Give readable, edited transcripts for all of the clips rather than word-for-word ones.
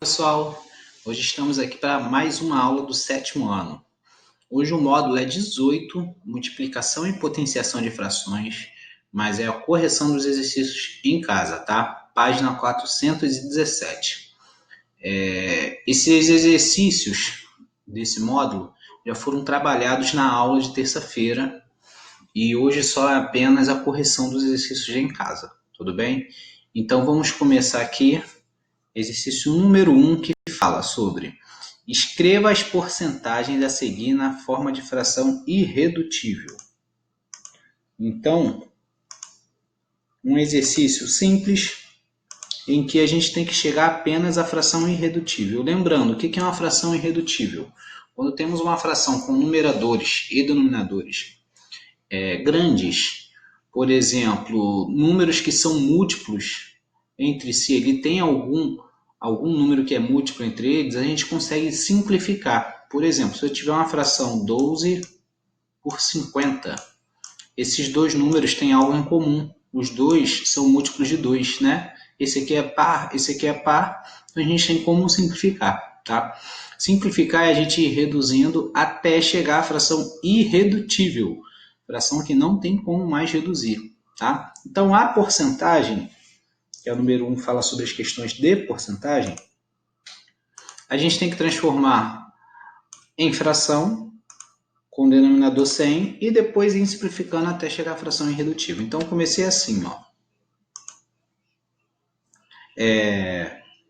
Pessoal, hoje estamos aqui para mais uma aula do 7º ano. Hoje o módulo é 18, multiplicação e potenciação de frações, mas é a correção dos exercícios em casa, tá? Página 417. Esses exercícios desse módulo já foram trabalhados na aula de terça-feira e hoje só é apenas a correção dos exercícios em casa, tudo bem? Então vamos começar aqui. Exercício número 1, que fala sobre escreva as porcentagens a seguir na forma de fração irredutível. Então, um exercício simples em que a gente tem que chegar apenas à fração irredutível. Lembrando, o que é uma fração irredutível? Quando temos uma fração com numeradores e denominadores grandes, por exemplo, números que são múltiplos entre si, ele tem algum número que é múltiplo entre eles, a gente consegue simplificar. Por exemplo, se eu tiver uma fração 12 por 50, esses dois números têm algo em comum. Os dois são múltiplos de 2, né? Esse aqui é par, esse aqui é par, então a gente tem como simplificar, tá? Simplificar é a gente ir reduzindo até chegar à fração irredutível, fração que não tem como mais reduzir, tá? Então, a porcentagem, que é o número 1, fala sobre as questões de porcentagem, a gente tem que transformar em fração, com o denominador 100, e depois ir simplificando até chegar à fração irredutível. Então, eu comecei assim, ó.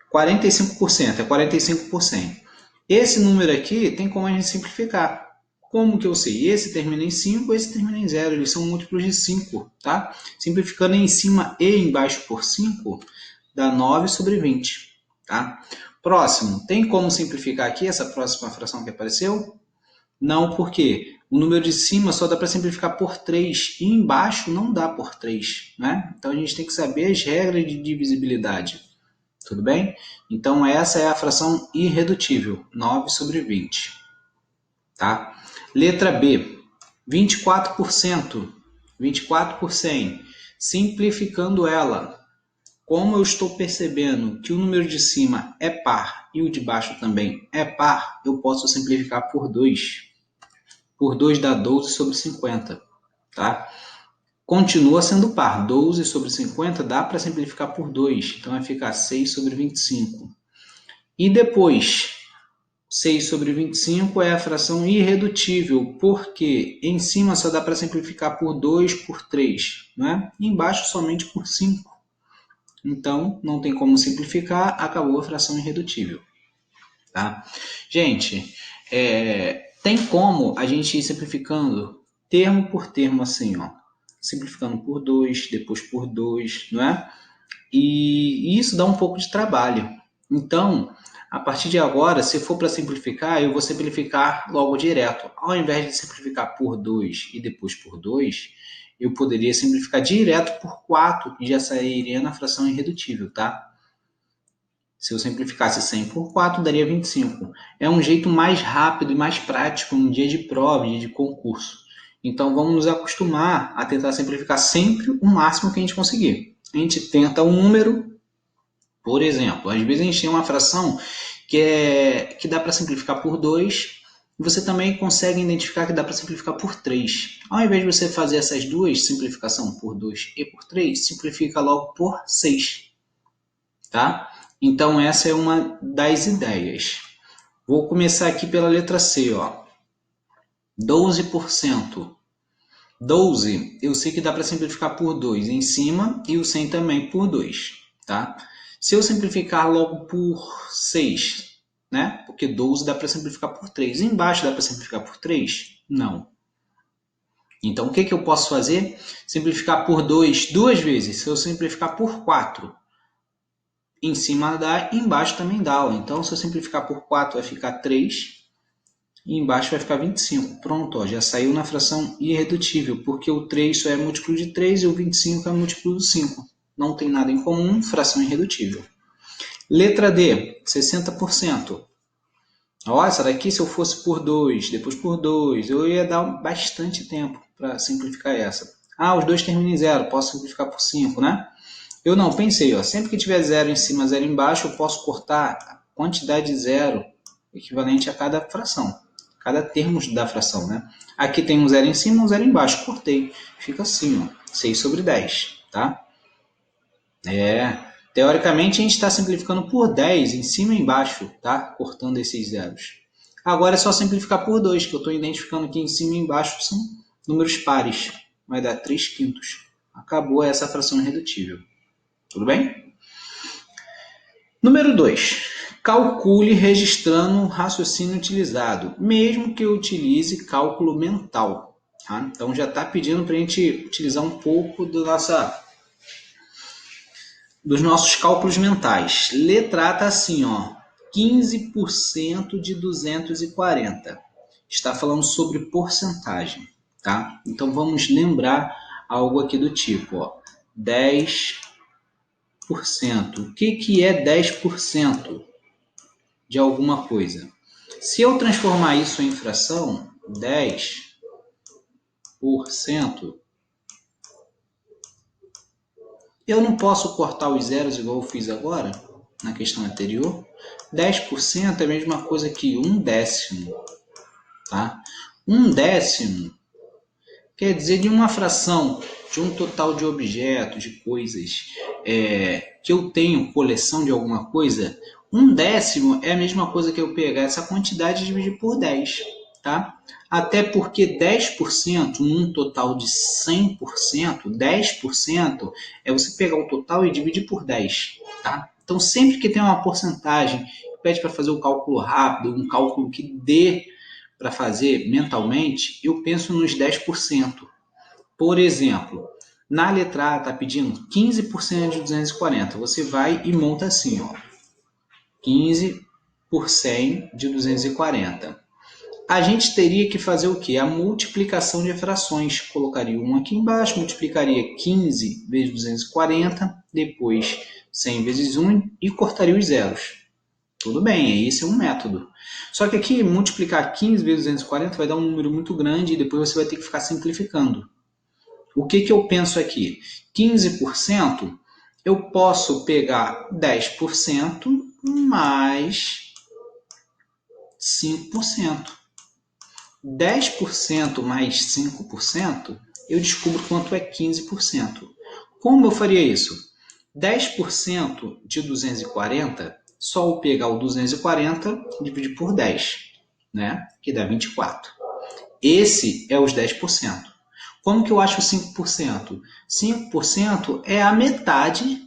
45% é 45%. Esse número aqui tem como a gente simplificar. Como que eu sei? Esse termina em 5, esse termina em 0. Eles são múltiplos de 5, tá? Simplificando em cima e embaixo por 5, dá 9 sobre 20, tá? Próximo, tem como simplificar aqui essa próxima fração que apareceu? Não, porque o número de cima só dá para simplificar por 3 e embaixo não dá por 3, né? Então a gente tem que saber as regras de divisibilidade, tudo bem? Então essa é a fração irredutível, 9 sobre 20, tá? Letra B, 24%, 24 por 100, simplificando ela. Como eu estou percebendo que o número de cima é par e o de baixo também é par, eu posso simplificar por 2. Por 2 dá 12 sobre 50. Tá? Continua sendo par. 12 sobre 50 dá para simplificar por 2. Então vai ficar 6 sobre 25. E depois, 6 sobre 25 é a fração irredutível, porque em cima só dá para simplificar por 2 por 3. Né? E embaixo somente por 5. Então, não tem como simplificar, acabou a fração irredutível. Tá? Gente, tem como a gente ir simplificando termo por termo assim, ó. Simplificando por 2, depois por 2, não é? E isso dá um pouco de trabalho. Então, a partir de agora, se for para simplificar, eu vou simplificar logo direto. Ao invés de simplificar por 2 e depois por 2, eu poderia simplificar direto por 4, que já sairia na fração irredutível, tá? Se eu simplificasse 100 por 4, daria 25. É um jeito mais rápido e mais prático num dia de prova, dia de concurso. Então, vamos nos acostumar a tentar simplificar sempre o máximo que a gente conseguir. A gente tenta um número, por exemplo, às vezes a gente tem uma fração que dá para simplificar por 2, e você também consegue identificar que dá para simplificar por 3. Ao invés de você fazer essas duas, simplificação por 2 e por 3, simplifica logo por 6. Tá? Então, essa é uma das ideias. Vou começar aqui pela letra C, ó. 12%. 12, eu sei que dá para simplificar por 2 em cima e o 100 também por 2, tá? Se eu simplificar logo por 6, né? Porque 12 dá para simplificar por 3. Embaixo dá para simplificar por 3? Não. Então, o que eu posso fazer? Simplificar por 2 duas vezes. Se eu simplificar por 4, em cima dá, embaixo também dá. Então, se eu simplificar por 4, vai ficar 3. E embaixo vai ficar 25. Pronto, ó, já saiu na fração irredutível, porque o 3 só é múltiplo de 3 e o 25 é múltiplo do 5. Não tem nada em comum, fração irredutível. Letra D, 60%. Ó, essa daqui, se eu fosse por 2, depois por 2, eu ia dar bastante tempo para simplificar essa. Ah, os dois terminam em 0, posso simplificar por 5, né? Eu não, pensei, ó, sempre que tiver 0 em cima, 0 embaixo, eu posso cortar quantidade de zero equivalente a cada fração, cada termo da fração, né? Aqui tem um zero em cima, um zero embaixo, cortei. Fica assim, ó, 6 sobre 10, tá? Teoricamente a gente está simplificando por 10 em cima e embaixo, tá? Cortando esses zeros. Agora é só simplificar por 2, que eu estou identificando aqui em cima e embaixo são números pares. Vai dar 3 quintos. Acabou essa fração irredutível. Tudo bem? Número 2. Calcule registrando o raciocínio utilizado, mesmo que eu utilize cálculo mental. Tá? Então já está pedindo para a gente utilizar um pouco dos nossos cálculos mentais. Letra A está assim, ó, 15% de 240. Está falando sobre porcentagem, tá? Então vamos lembrar algo aqui do tipo, ó, 10%. O que é 10% de alguma coisa? Se eu transformar isso em fração, 10%, eu não posso cortar os zeros igual eu fiz agora, na questão anterior. 10% é a mesma coisa que 1/10, tá? 1/10 quer dizer de uma fração, de um total de objetos, de coisas, que eu tenho coleção de alguma coisa, 1/10 é a mesma coisa que eu pegar essa quantidade e dividir por 10, tá? Até porque 10% num total de 100%, 10% é você pegar o total e dividir por 10, tá? Então sempre que tem uma porcentagem que pede para fazer o cálculo rápido, um cálculo que dê para fazer mentalmente, eu penso nos 10%. Por exemplo, na letra A está pedindo 15% de 240. Você vai e monta assim, ó, 15 por 100 de 240. A gente teria que fazer o quê? A multiplicação de frações. Colocaria 1 aqui embaixo, multiplicaria 15 vezes 240, depois 100 vezes 1 e cortaria os zeros. Tudo bem, esse é um método. Só que aqui, multiplicar 15 vezes 240 vai dar um número muito grande e depois você vai ter que ficar simplificando. O que eu penso aqui? 15%, eu posso pegar 10% mais 5%. 10% mais 5%, eu descubro quanto é 15%. Como eu faria isso? 10% de 240, só eu pegar o 240 e dividir por 10, né? Que dá 24. Esse é os 10%. Como que eu acho 5%? 5% é a metade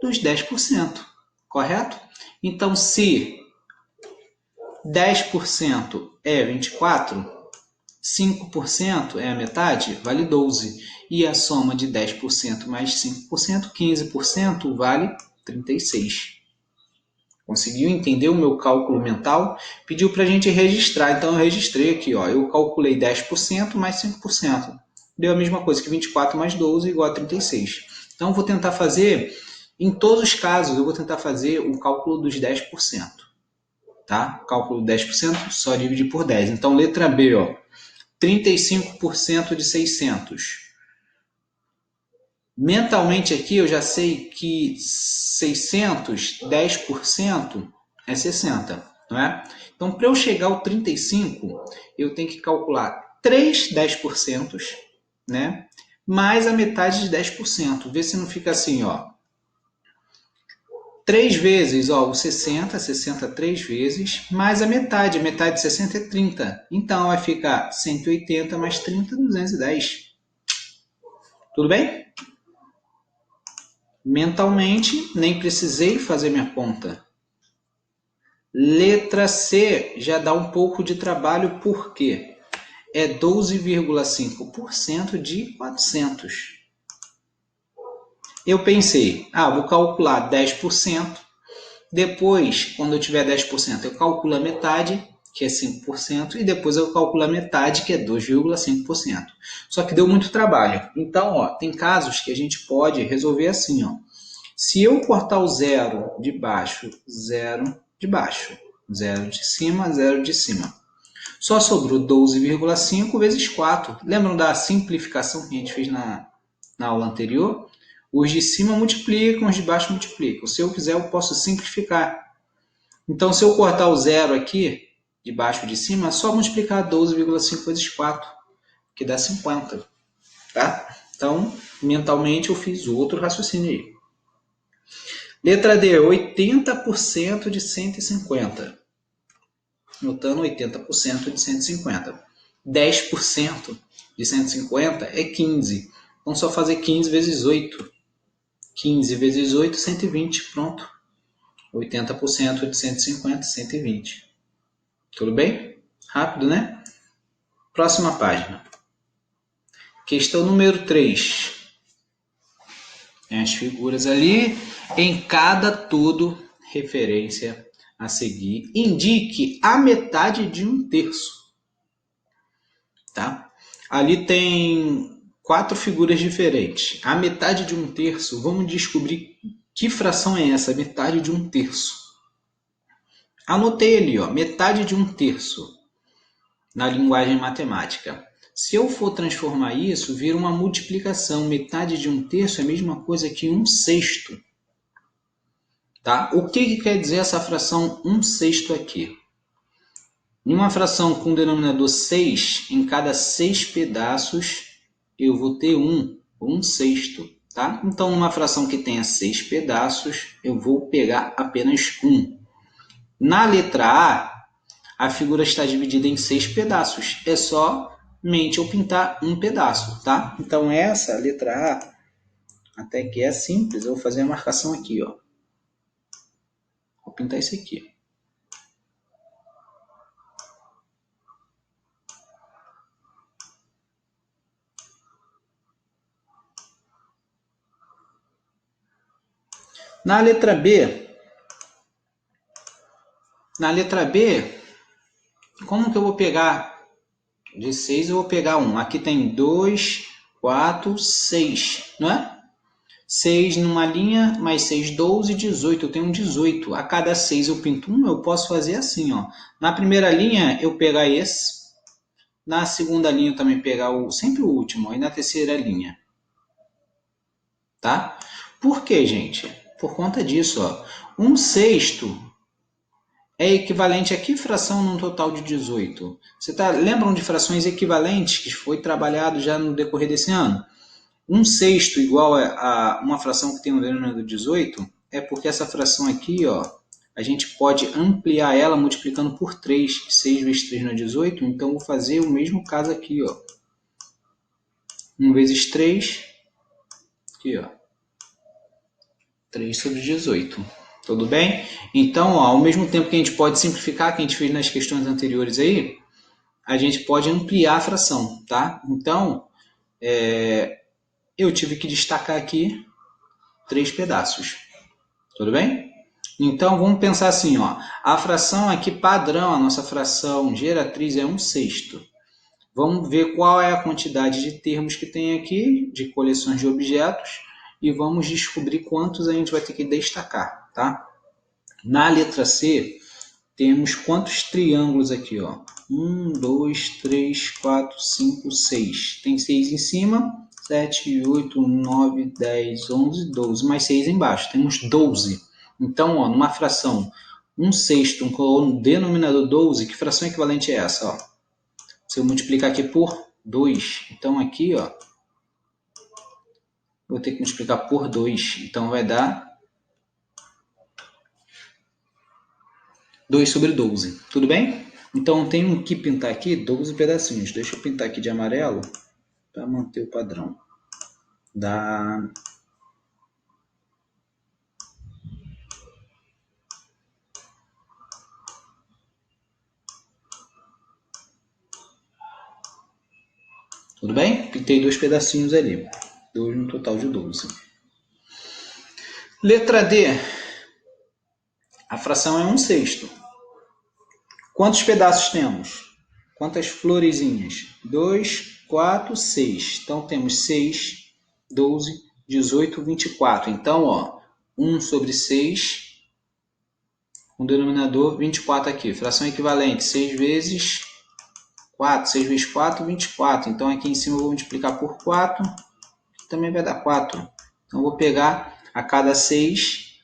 dos 10%, correto? Então, se 10% é 24, 5% é a metade, vale 12. E a soma de 10% mais 5%, 15%, vale 36. Conseguiu entender o meu cálculo mental? Pediu para a gente registrar, então eu registrei aqui, ó, eu calculei 10% mais 5%. Deu a mesma coisa que 24 mais 12 igual a 36. Então eu vou tentar fazer, em todos os casos, eu vou tentar fazer o cálculo dos 10%. Tá? Cálculo 10%, só dividir por 10. Então letra B, ó, 35% de 600. Mentalmente aqui eu já sei que 600, 10% é 60, não é? Então, para eu chegar ao 35, eu tenho que calcular 3 10%, né? Mais a metade de 10%. Vê se não fica assim, ó. 3 vezes, ó, o 60 3 vezes, mais a metade de 60 é 30. Então, vai ficar 180 mais 30, 210. Tudo bem? Mentalmente, nem precisei fazer minha conta. Letra C já dá um pouco de trabalho, por quê? É 12,5% de 400. Eu pensei, vou calcular 10%, depois, quando eu tiver 10%, eu calculo a metade, que é 5%, e depois eu calculo a metade, que é 2,5%. Só que deu muito trabalho. Então, ó, tem casos que a gente pode resolver assim, ó. Se eu cortar o zero de baixo, zero de baixo, zero de cima, zero de cima, só sobrou 12,5 vezes 4. Lembram da simplificação que a gente fez na aula anterior? Os de cima multiplicam, os de baixo multiplicam. Se eu quiser, eu posso simplificar. Então, se eu cortar o zero aqui, de baixo de cima, é só multiplicar 12,5 vezes 4, que dá 50. Tá? Então, mentalmente, eu fiz outro raciocínio aí. Letra D, 80% de 150. Notando 80% de 150. 10% de 150 é 15. Vamos só fazer 15 vezes 8. 15 vezes 8, 120. Pronto. 80% de 150, 120. Tudo bem? Rápido, né? Próxima página. Questão número 3. Tem as figuras ali. Em cada tudo, referência a seguir, indique a metade de um terço. Tá? Ali tem 4 figuras diferentes. A metade de um terço, vamos descobrir que fração é essa, metade de um terço. Anotei ali, ó, metade de um terço, na linguagem matemática. Se eu for transformar isso, vira uma multiplicação. Metade de um terço é a mesma coisa que um sexto. Tá? O que quer dizer essa fração 1/6 aqui? Em uma fração com denominador 6, em cada 6 pedaços, eu vou ter 1/6. Tá? Então, numa fração que tenha 6 pedaços, eu vou pegar apenas 1. Na letra a figura está dividida em 6 pedaços. É somente eu pintar um pedaço. Tá? Então, essa letra A, até que é simples, eu vou fazer a marcação aqui. Ó. Vou pintar isso aqui. Na letra B, como que eu vou pegar? De 6 eu vou pegar 1. Aqui tem 2, 4, 6, não é? 6 numa linha, mais 6, 12, 18. Eu tenho um 18. A cada 6 eu pinto 1, eu posso fazer assim, ó. Na primeira linha eu pegar esse. Na segunda linha eu também pegar sempre o último. E na terceira linha. Tá? Por quê, gente? Por conta disso, ó. 1/6 é equivalente a que fração num total de 18? Lembram de frações equivalentes que foi trabalhado já no decorrer desse ano? 1/6 igual a uma fração que tem um denominador 18 é porque essa fração aqui, ó, a gente pode ampliar ela multiplicando por 3. 6 vezes 3 não é 18, então vou fazer o mesmo caso aqui, ó. 1 vezes 3, aqui, ó. 3 sobre 18. Tudo bem? Então, ó, ao mesmo tempo que a gente pode simplificar, que a gente fez nas questões anteriores aí, a gente pode ampliar a fração, tá? Então, eu tive que destacar aqui 3 pedaços. Tudo bem? Então, vamos pensar assim, ó. A fração aqui padrão, a nossa fração geratriz é 1/6. Vamos ver qual é a quantidade de termos que tem aqui, de coleções de objetos, e vamos descobrir quantos a gente vai ter que destacar, tá? Na letra C, temos quantos triângulos aqui, ó? 1, 2, 3, 4, 5, 6. Tem 6 em cima, 7, 8, 9, 10, 11, 12. Mais 6 embaixo, temos 12. Então, ó, numa fração 1/6 com o denominador 12, que fração equivalente é essa? Ó? Se eu multiplicar aqui por 2, então aqui, ó, vou ter que multiplicar por 2. Então, vai dar 2 sobre 12. Tudo bem? Então, tenho que pintar aqui 12 pedacinhos. Deixa eu pintar aqui de amarelo para manter o padrão. Dá... Tudo bem? Pintei 2 pedacinhos ali. 2 no total de 12. Letra D. A fração é 1/6. Quantos pedaços temos? Quantas florezinhas? 2, 4, 6. Então, temos 6, 12, 18, 24. Então, ó, 1 sobre 6, com o denominador 24 aqui. Fração equivalente, 6 vezes 4. 6 vezes 4, 24. Então, aqui em cima eu vou multiplicar por 4, que também vai dar 4. Então, eu vou pegar a cada 6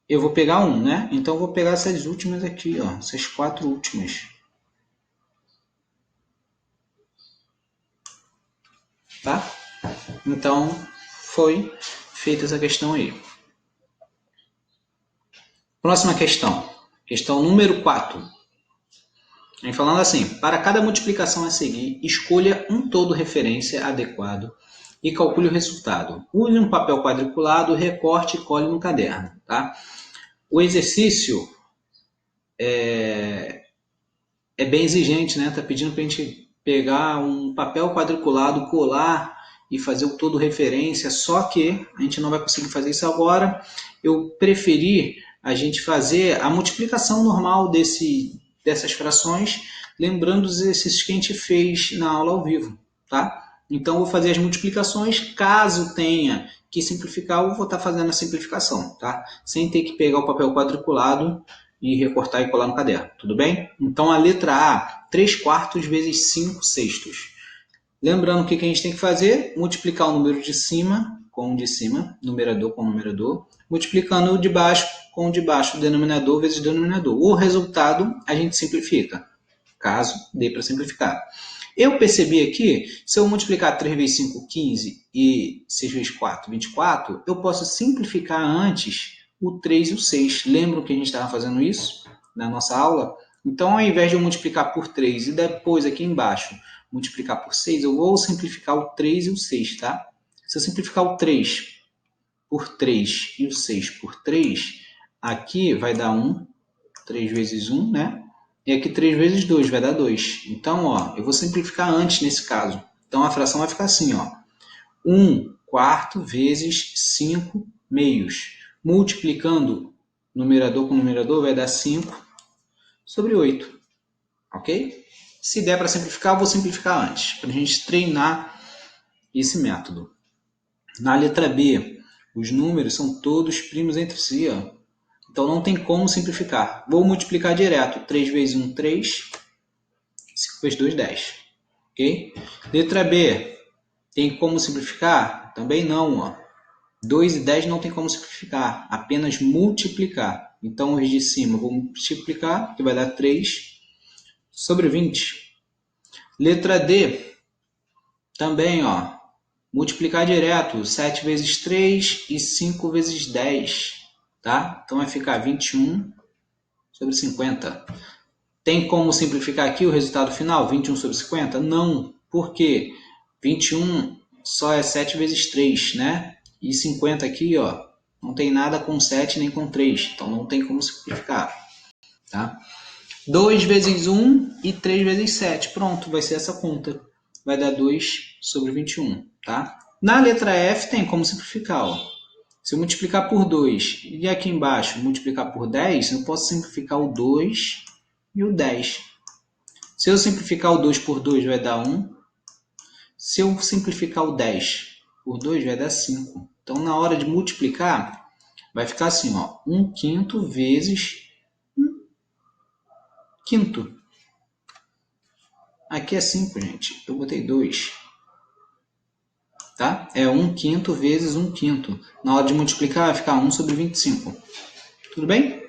eu vou pegar 1, né? Então eu vou pegar essas últimas aqui, ó, essas 4 últimas. Tá? Então foi feita essa questão aí. Próxima questão. Questão número 4. Vem falando assim: para cada multiplicação a seguir, escolha um todo referência adequado e calcule o resultado. Use um papel quadriculado, recorte e cole no caderno. Tá? O exercício é bem exigente, né? Tá pedindo para a gente pegar um papel quadriculado, colar e fazer o todo referência, só que a gente não vai conseguir fazer isso agora. Eu preferi a gente fazer a multiplicação normal dessas frações, lembrando os exercícios que a gente fez na aula ao vivo, tá? Então, eu vou fazer as multiplicações, caso tenha que simplificar, eu vou estar fazendo a simplificação, tá? Sem ter que pegar o papel quadriculado e recortar e colar no caderno, tudo bem? Então, a letra A, 3/4 vezes 5/6. Lembrando o que a gente tem que fazer? Multiplicar o número de cima com o de cima, numerador com numerador, multiplicando o de baixo com o de baixo, denominador vezes denominador. O resultado a gente simplifica, caso dê para simplificar. Eu percebi aqui, se eu multiplicar 3 vezes 5, 15 e 6 vezes 4, 24, eu posso simplificar antes o 3 e o 6. Lembram que a gente estava fazendo isso na nossa aula? Então, ao invés de eu multiplicar por 3 e depois aqui embaixo multiplicar por 6, eu vou simplificar o 3 e o 6, tá? Se eu simplificar o 3 por 3 e o 6 por 3, aqui vai dar 1, 3 vezes 1, né? E aqui 3 vezes 2 vai dar 2. Então, ó, eu vou simplificar antes nesse caso. Então, a fração vai ficar assim, ó. 1/4 vezes 5 meios. Multiplicando numerador com numerador vai dar 5 sobre 8. Ok? Se der para simplificar, eu vou simplificar antes, para a gente treinar esse método. Na letra B, os números são todos primos entre si, ó. Então não tem como simplificar. Vou multiplicar direto. 3 vezes 1, 3. 5 vezes 2, 10. Ok? Letra B, tem como simplificar? Também não, ó. 2 e 10 não tem como simplificar, apenas multiplicar. Então, os de cima eu vou multiplicar, que vai dar 3 sobre 20. Letra D, também, ó, multiplicar direto, 7 vezes 3 e 5 vezes 10, tá? Então, vai ficar 21 sobre 50. Tem como simplificar aqui o resultado final, 21 sobre 50? Não, porque 21 só é 7 vezes 3, né? E 50 aqui, ó, não tem nada com 7 nem com 3, então não tem como simplificar, tá? 2 vezes 1 e 3 vezes 7, pronto, vai ser essa conta. Vai dar 2 sobre 21, tá? Na letra F tem como simplificar, ó. Se eu multiplicar por 2 e aqui embaixo multiplicar por 10, eu posso simplificar o 2 e o 10. Se eu simplificar o 2 por 2, vai dar 1. Se eu simplificar o 10 por 2, vai dar 5. Então, na hora de multiplicar, vai ficar assim, ó, 1/5 vezes 1/5. Aqui é simples, gente. Eu botei 2. Tá? É 1/5 vezes 1/5. Na hora de multiplicar, vai ficar 1 sobre 25. Tudo bem?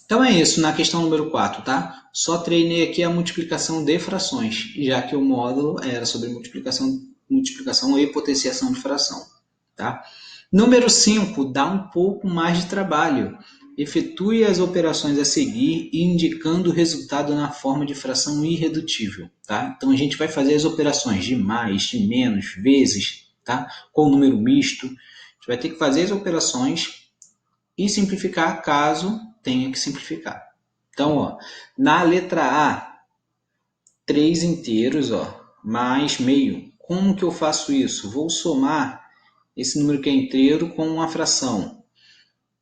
Então é isso na questão número 4, tá? Só treinei aqui a multiplicação de frações, já que o módulo era sobre multiplicação e potenciação de fração, tá? Número 5, dá um pouco mais de trabalho. Efetue as operações a seguir, indicando o resultado na forma de fração irredutível, tá? Então a gente vai fazer as operações de mais, de menos, vezes, tá? Com número misto. A gente vai ter que fazer as operações e simplificar caso tenha que simplificar. Então, ó, na letra A, 3 inteiros, ó, mais meio. Como que eu faço isso? Vou somar esse número que é inteiro com uma fração.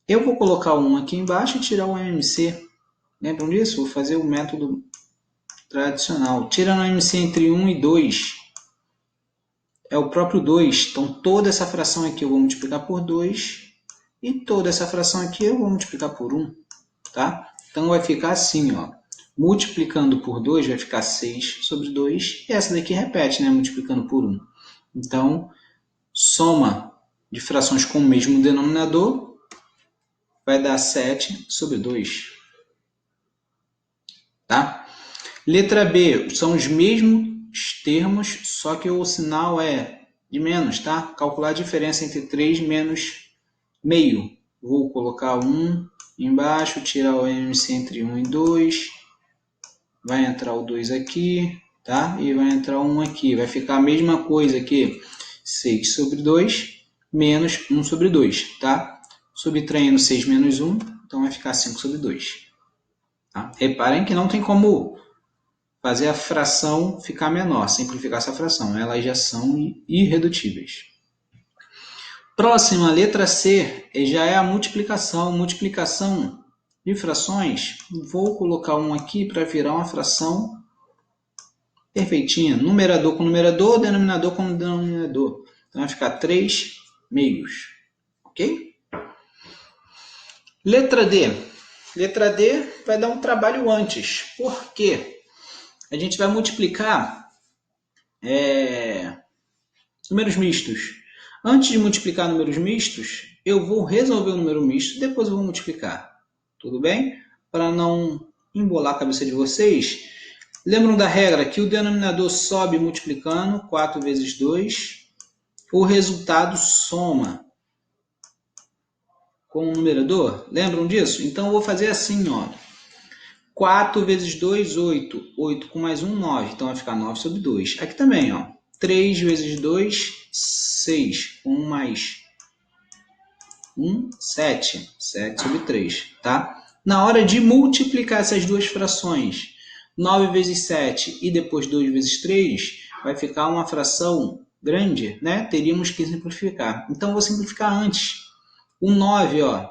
Eu vou colocar o 1 aqui embaixo e tirar o MMC. Lembram disso? Vou fazer o método tradicional. Tirando o MMC entre 1 e 2, é o próprio 2. Então, toda essa fração aqui eu vou multiplicar por 2 e toda essa fração aqui eu vou multiplicar por 1. Tá? Então vai ficar assim, ó. Multiplicando por 2 vai ficar 6 sobre 2. E essa daqui repete, né? Multiplicando por 1. Então, soma de frações com o mesmo denominador vai dar 7 sobre 2. Tá? Letra B, são os mesmos termos, só que o sinal é de menos, tá? Calcular a diferença entre 3 menos meio. Vou colocar 1 embaixo, tirar o MC entre 1 e 2. Vai entrar o 2 aqui, tá? E vai entrar 1 aqui. Vai ficar a mesma coisa aqui. 6 sobre 2 menos 1 sobre 2, tá? Subtraindo 6 menos 1, então vai ficar 5 sobre 2. Tá? Reparem que não tem como fazer a fração ficar menor, simplificar essa fração. Elas já são irredutíveis. Próxima, letra C, já é a multiplicação. Multiplicação de frações. Vou colocar um aqui para virar uma fração perfeitinha. Numerador com numerador, denominador com denominador. Então vai ficar 3 meios. Ok? Letra D. Letra D vai dar um trabalho antes. Por quê? A gente vai multiplicar números mistos. Antes de multiplicar números mistos, eu vou resolver o número misto, depois eu vou multiplicar. Tudo bem? Para não embolar a cabeça de vocês, lembram da regra que o denominador sobe multiplicando, 4 vezes 2, o resultado soma com o numerador? Lembram disso? Então eu vou fazer assim, ó. 4 vezes 2, 8. 8 com mais 1, 9. Então vai ficar 9 sobre 2. Aqui também, ó. 3 vezes 2, 6. 1 mais 1, 7. 7 sobre 3, tá? Na hora de multiplicar essas duas frações, 9 vezes 7 e depois 2 vezes 3, vai ficar uma fração grande, né? Teríamos que simplificar. Então, eu vou simplificar antes. O 9, ó,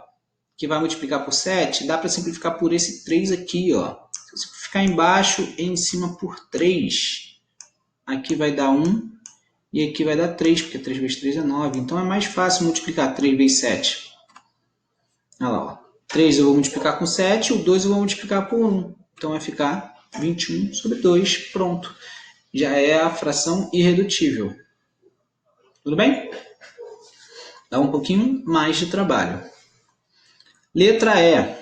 que vai multiplicar por 7, dá para simplificar por esse 3 aqui, ó. Se eu simplificar embaixo e em cima por 3, aqui vai dar 1 e aqui vai dar 3, porque 3 vezes 3 é 9. Então é mais fácil multiplicar 3 vezes 7. Olha lá, ó. 3 eu vou multiplicar com 7, o 2 eu vou multiplicar por 1. Então vai ficar 21 sobre 2, pronto. Já é a fração irredutível. Tudo bem? Dá um pouquinho mais de trabalho. Letra E.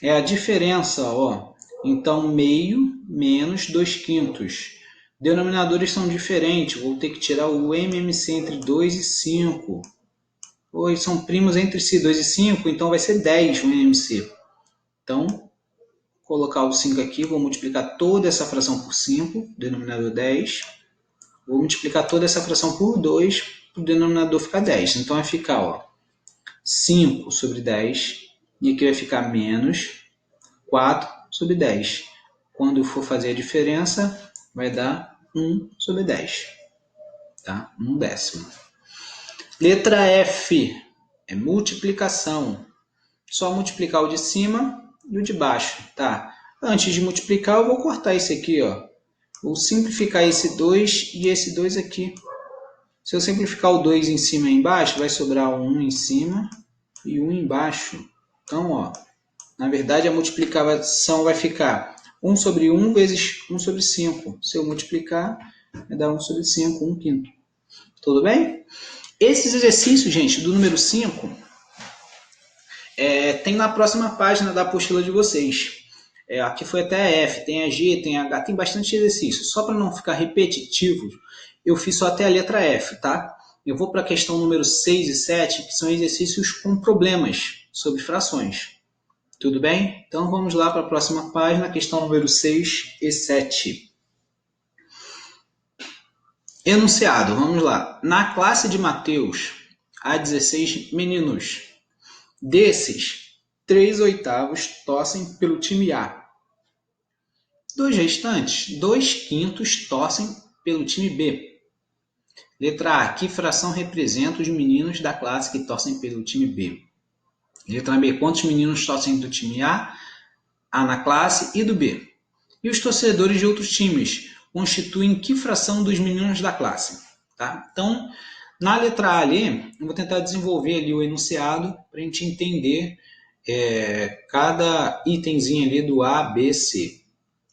É a diferença, ó. Então, meio menos 2 quintos. Denominadores são diferentes. Vou ter que tirar o MMC entre 2 e 5. Pois são primos entre si, 2 e 5, então vai ser 10 o MMC. Então, vou colocar o 5 aqui, vou multiplicar toda essa fração por 5, denominador 10. Vou multiplicar toda essa fração por 2, para o denominador ficar 10. Então, vai ficar, ó, 5 sobre 10, e aqui vai ficar menos 4 sobre 10. Quando for fazer a diferença, vai dar 1 sobre 10. Tá? 1 décimo. Letra F é multiplicação. Só multiplicar o de cima e o de baixo. Tá? Antes de multiplicar, eu vou cortar esse aqui. Ó. Vou simplificar esse 2 e esse 2 aqui. Se eu simplificar o 2 em cima e embaixo, vai sobrar 1 em cima e 1 embaixo. Então, ó, na verdade, a multiplicação vai ficar 1 sobre 1 vezes 1 sobre 5. Se eu multiplicar, vai dar 1 sobre 5, 1 quinto. Tudo bem? Esses exercícios, gente, do número 5, tem na próxima página da apostila de vocês. Aqui foi até a F, tem a G, tem a H, tem bastante exercício. Só para não ficar repetitivo, eu fiz só até a letra F, tá? Eu vou para a questão número 6 e 7, que são exercícios com problemas sobre frações. Tudo bem? Então vamos lá para a próxima página, questão número 6 e 7. Enunciado, vamos lá. Na classe de Mateus, há 16 meninos. Desses, 3/8 torcem pelo time A. Dos restantes, 2/5 torcem pelo time B. Letra A. Que fração representa os meninos da classe que torcem pelo time B? Letra B. Quantos meninos torcem do time A na classe e do B? E os torcedores de outros times constituem que fração dos meninos da classe? Tá? Então, na letra A ali, eu vou tentar desenvolver ali o enunciado para a gente entender cada itemzinho ali do A, B, C.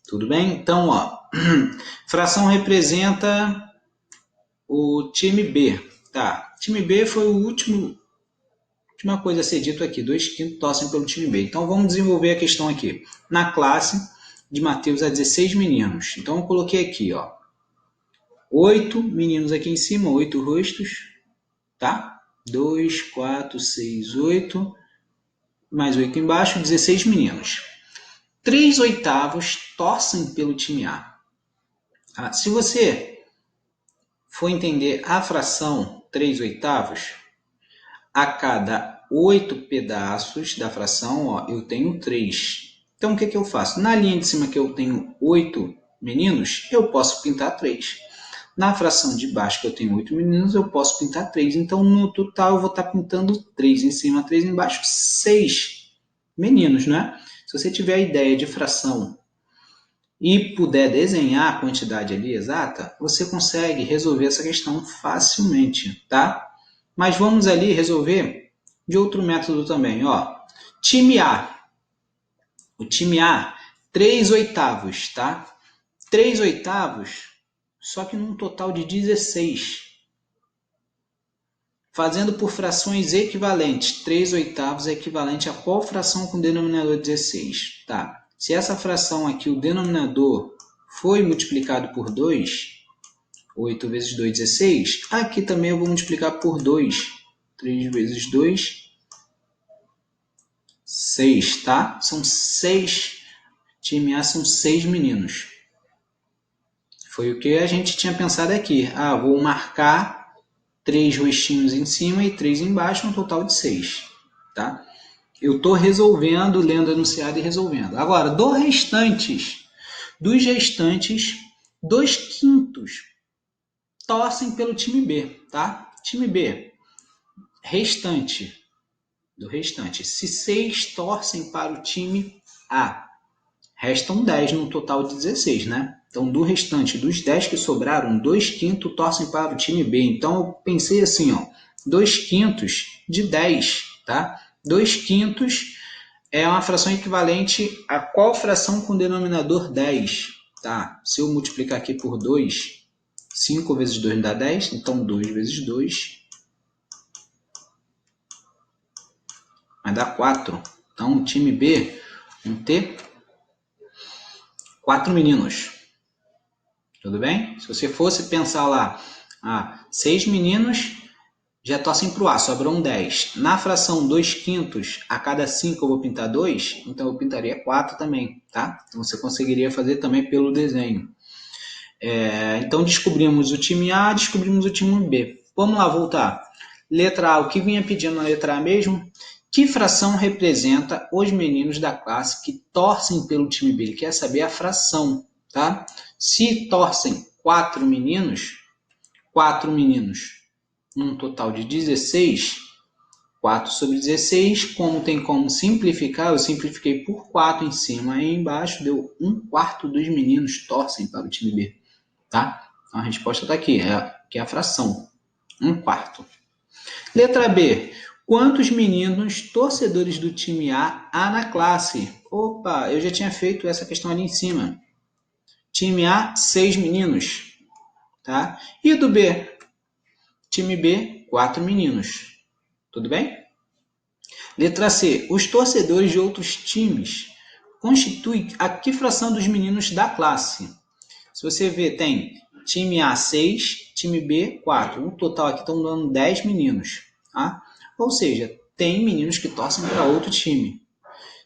Tudo bem? Então, ó, fração representa o time B. Tá? Time B foi o último Última coisa a ser dito aqui, 2/5 torcem pelo time B. Então vamos desenvolver a questão aqui. Na classe de Mateus há 16 meninos. Então eu coloquei aqui, ó, 8 meninos aqui em cima, 8 rostos, tá? 2, 4, 6, 8, mais 8 embaixo, 16 meninos. 3/8 torcem pelo time A. Tá? Se você for entender a fração 3/8, a cada 8 pedaços da fração, ó, eu tenho 3. Então, o que eu faço? Na linha de cima que eu tenho 8 meninos, eu posso pintar 3. Na fração de baixo que eu tenho 8 meninos, eu posso pintar 3. Então, no total, eu vou estar pintando 3 em cima, 3 embaixo, 6 meninos, né? Se você tiver a ideia de fração e puder desenhar a quantidade ali exata, você consegue resolver essa questão facilmente, tá? Mas vamos ali resolver de outro método também, ó. Time A. O time A, 3/8, tá? 3/8, só que num total de 16. Fazendo por frações equivalentes, 3/8 é equivalente a qual fração com denominador 16? Tá. Se essa fração aqui, o denominador, foi multiplicado por 2, 8 vezes 2, 16, aqui também eu vou multiplicar por 2. 3 vezes 2, 6, tá? São 6. Time A são 6 meninos. Foi o que a gente tinha pensado aqui. Ah, vou marcar 3 rostinhos em cima e 3 embaixo, um total de 6, tá? Eu estou resolvendo, lendo o enunciado e resolvendo. Agora, dos restantes, 2/5 torcem pelo time B, tá? Time B, do restante. Se 6 torcem para o time A, restam 10 no total de 16, né? Então, do restante, dos 10 que sobraram, 2/5 torcem para o time B. Então, eu pensei assim, ó, 2/5 de 10, tá? 2/5 é uma fração equivalente a qual fração com denominador 10, tá? Se eu multiplicar aqui por 2, 5 vezes 2 dá 10, então 2 vezes 2 vai dar 4. Então, o time B vão ter 4 meninos. Tudo bem? Se você fosse pensar lá, 6 meninos já torcem para o A, sobram 10. Na fração 2/5, a cada 5 eu vou pintar 2, então eu pintaria 4 também, tá? Então você conseguiria fazer também pelo desenho. Então descobrimos o time A, descobrimos o time B. Vamos lá voltar. Letra A, o que vinha pedindo na letra A mesmo? Que fração representa os meninos da classe que torcem pelo time B? Ele quer saber a fração, tá? Se torcem 4 meninos, num total de 16, 4 sobre 16, como tem como simplificar, eu simplifiquei por 4 em cima e embaixo, deu 1/4 dos meninos torcem para o time B, tá? Então a resposta está aqui, que é a fração, 1/4. Letra B, quantos meninos torcedores do time A há na classe? Opa, eu já tinha feito essa questão ali em cima. Time A, 6 meninos, tá? E do B? Time B, 4 meninos. Tudo bem? Letra C. Os torcedores de outros times constituem a que fração dos meninos da classe? Se você ver, tem time A 6, time B 4. No total aqui estão dando 10 meninos. Tá? Ou seja, tem meninos que torcem para outro time.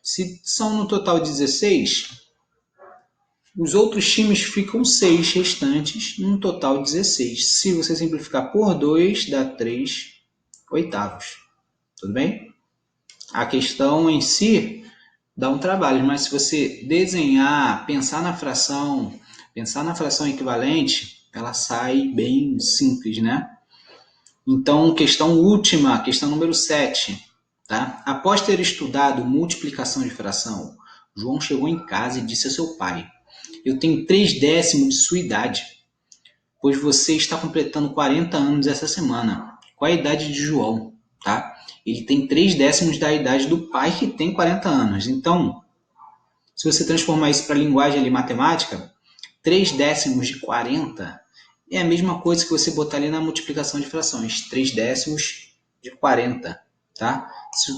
Se são no total 16, os outros times ficam 6 restantes, num total 16. Se você simplificar por 2, dá 3/8. Tudo bem? A questão em si dá um trabalho, mas se você desenhar, pensar na fração equivalente, ela sai bem simples, né? Então, questão última, questão número 7. Tá? Após ter estudado multiplicação de fração, João chegou em casa e disse a seu pai: eu tenho 3/10 de sua idade, pois você está completando 40 anos essa semana. Qual a idade de João? Tá? Ele tem 3/10 da idade do pai, que tem 40 anos. Então, se você transformar isso para a linguagem ali, matemática, 3/10 de 40 é a mesma coisa que você botar ali na multiplicação de frações. 3/10 de 40. Tá? Se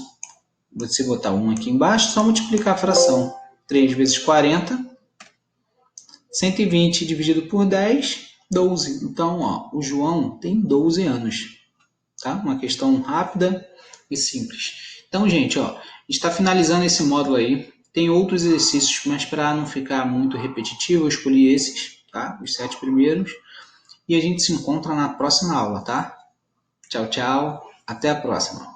você botar 1 aqui embaixo, só multiplicar a fração. 3 vezes 40, 120 dividido por 10, 12. Então, ó, o João tem 12 anos. Tá? Uma questão rápida e simples. Então, gente, ó, está finalizando esse módulo aí. Tem outros exercícios, mas para não ficar muito repetitivo, eu escolhi esses, tá? Os 7 primeiros. E a gente se encontra na próxima aula, tá? Tchau, tchau. Até a próxima.